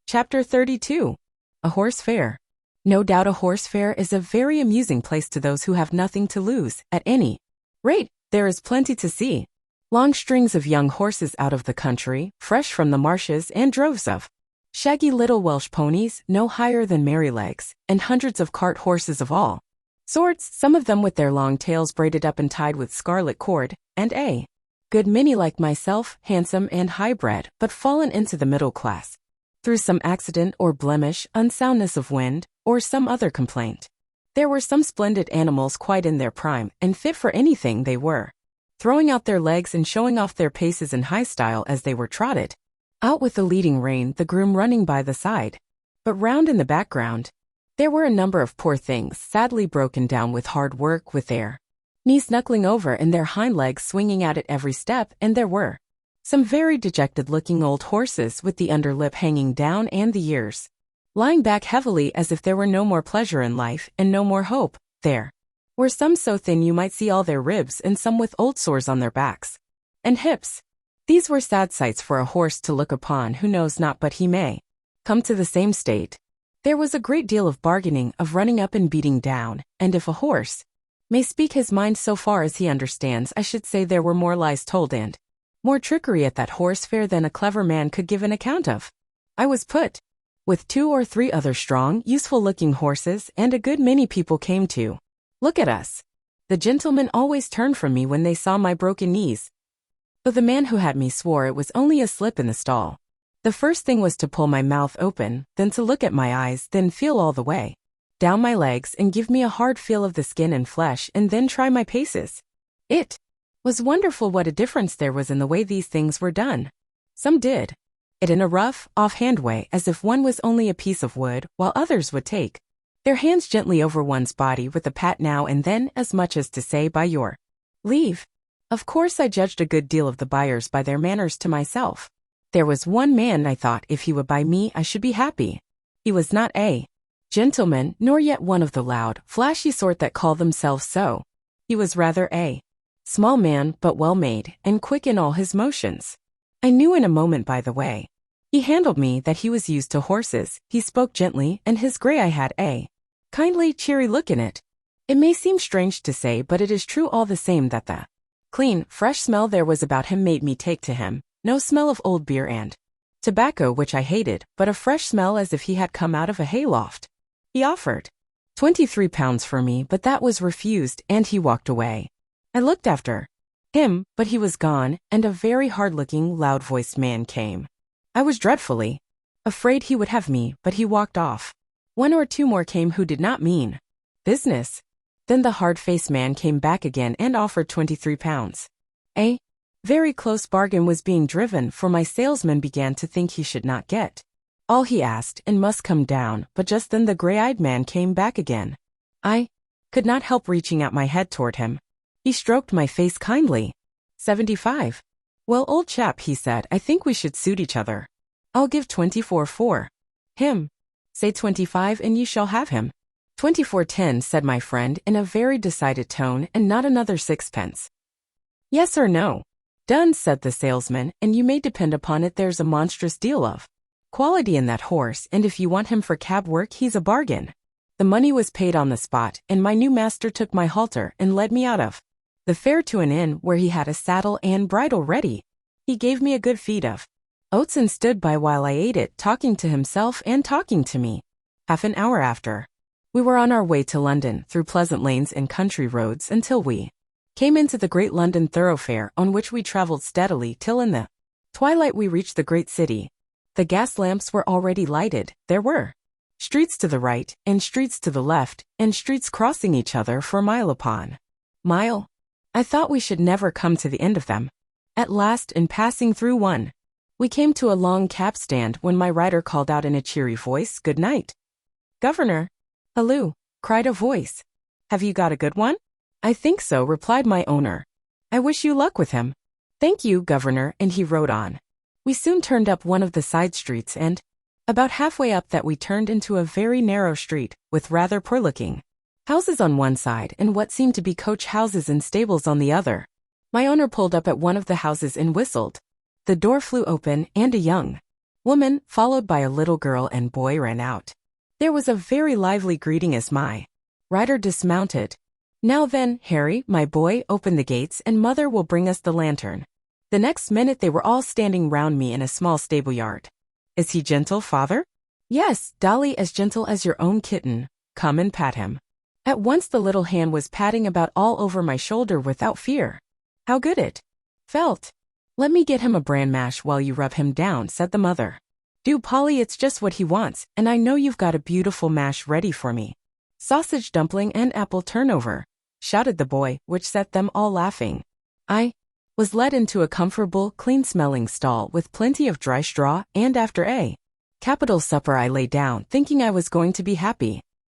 Chapter 32. A Horse Fair. No doubt a horse fair is a very amusing place to those who have nothing to lose. At any rate, there is plenty to see. Long strings of young horses out of the country, fresh from the marshes, and droves of shaggy little Welsh ponies no higher than Merrylegs, and hundreds of cart horses of all sorts, some of them with their long tails braided up and tied with scarlet cord, and a good many like myself, handsome and high-bred, but fallen into the middle class through some accident or blemish, unsoundness of wind, or some other complaint. There were some splendid animals quite in their prime, and fit for anything they were, throwing out their legs and showing off their paces in high style as they were trotted out with the leading rein, the groom running by the side. But round in the background, there were a number of poor things sadly broken down with hard work, with their knees knuckling over and their hind legs swinging out at every step, and there were some very dejected-looking old horses with the underlip hanging down and the ears lying back heavily as if there were no more pleasure in life and no more hope. There were some so thin you might see all their ribs, and some with old sores on their backs and hips. These were sad sights for a horse to look upon who knows not but he may come to the same state. There was a great deal of bargaining, of running up and beating down, and if a horse may speak his mind so far as he understands, I should say there were more lies told and more trickery at that horse fair than a clever man could give an account of. I was put with 2 or 3 other strong, useful-looking horses, and a good many people came to look at us. The gentlemen always turned from me when they saw my broken knees, but the man who had me swore it was only a slip in the stall. The first thing was to pull my mouth open, then to look at my eyes, then feel all the way down my legs and give me a hard feel of the skin and flesh, and then try my paces. It was wonderful what a difference there was in the way these things were done. Some did it in a rough, off-hand way, as if one was only a piece of wood, while others would take their hands gently over one's body with a pat now and then, as much as to say, by your leave. Of course I judged a good deal of the buyers by their manners to myself. There was one man I thought if he would buy me I should be happy. He was not a gentleman, nor yet one of the loud, flashy sort that call themselves so. He was rather a small man, but well made, and quick in all his motions. I knew in a moment by the way he handled me that he was used to horses. He spoke gently, and his grey eye had a kindly, cheery look in it. It may seem strange to say, but it is true all the same that the clean, fresh smell there was about him made me take to him. No smell of old beer and tobacco, which I hated, but a fresh smell as if he had come out of a hayloft. He offered £23 for me, but that was refused, and he walked away. I looked after him, but he was gone, and a very hard-looking, loud-voiced man came. I was dreadfully afraid he would have me, but he walked off. 1 or 2 more came who did not mean business. Then the hard-faced man came back again and offered £23. A very close bargain was being driven, for my salesman began to think he should not get all he asked and must come down, but just then the grey-eyed man came back again. I could not help reaching out my head toward him. He stroked my face kindly. 75. Well, old chap, he said, I think we should suit each other. I'll give 24 for him. Say 25 and you shall have him. 24.10, said my friend in a very decided tone, and not another sixpence. Yes or no? Done, said the salesman, and you may depend upon it there's a monstrous deal of quality in that horse, and if you want him for cab work he's a bargain. The money was paid on the spot, and my new master took my halter and led me out of the fair to an inn where he had a saddle and bridle ready. He gave me a good feed of oats and stood by while I ate it, talking to himself and talking to me. Half an hour after, we were on our way to London, through pleasant lanes and country roads, until we came into the great London thoroughfare, on which we travelled steadily till in the twilight we reached the great city. The gas lamps were already lighted. There were streets to the right, and streets to the left, and streets crossing each other for mile upon mile. I thought we should never come to the end of them. At last, in passing through one, we came to a long cab stand, when my rider called out in a cheery voice, "Good night, Governor." "Halloo," cried a voice. "Have you got a good one?" "I think so," replied my owner. "I wish you luck with him." "Thank you, Governor," and he rode on. We soon turned up one of the side streets, and about halfway up that we turned into a very narrow street, with rather poor-looking houses on one side and what seemed to be coach houses and stables on the other. My owner pulled up at one of the houses and whistled. The door flew open, and a young Woman, followed by a little girl and boy, ran out. There was a very lively greeting as my rider dismounted. Now then, Harry, my boy, open the gates and mother will bring us the lantern. The next minute they were all standing round me in a small stable yard. Is he gentle, father? Yes, Dolly, as gentle as your own kitten. Come and pat him. At once the little hand was patting about all over my shoulder without fear. How good it felt. Let me get him a bran mash while you rub him down, said the mother. Do, Polly, it's just what he wants, and I know you've got a beautiful mash ready for me. Sausage dumpling and apple turnover, shouted the boy, which set them all laughing. I was led into a comfortable, clean-smelling stall with plenty of dry straw, and after a capital supper I lay down, thinking I was going to be happy.